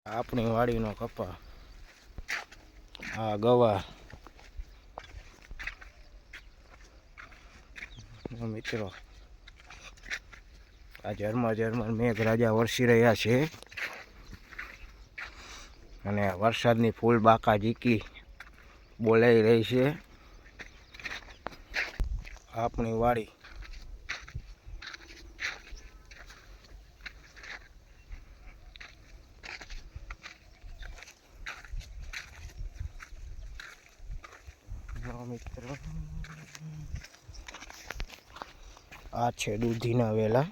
આપણી વાડીનો કપા, આ ગવા મિત્રો, આ ઝરમર મેઘરાજા વરસી રહ્યા છે અને વરસાદની ફૂલ બાકા ઝીકી બોલાઈ રહી છે. આપણી વાડી મિત્રો, આ છે દૂધીના વેલા.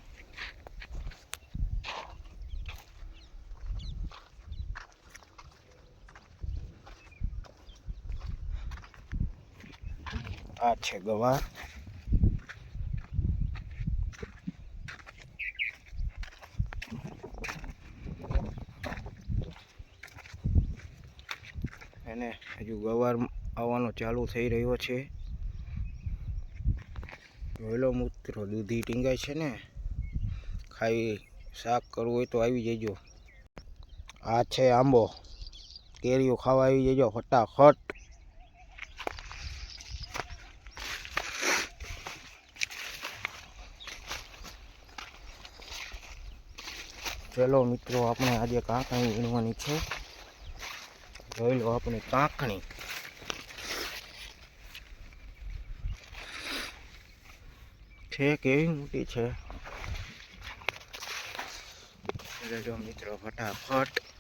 આ છે ગવાર. અને હજુ ગવાર આવવાનો ચાલુ થઈ રહ્યો છે. વેલો મિત્રો, દૂધી ટીંગાય છે ને, ખાઈ શાક કરવું હોય તો આવી જજો. આ છે આંબો, કેરીઓ ખાવા આવી જજો ફટાફટ. ચલો મિત્રો, આપણે આજે કાંકણી વીણવાની છે. જોઈ લો આપણી કાંકણી. છે કેવી મોટી છે, જો મિત્રો ફટાફટ.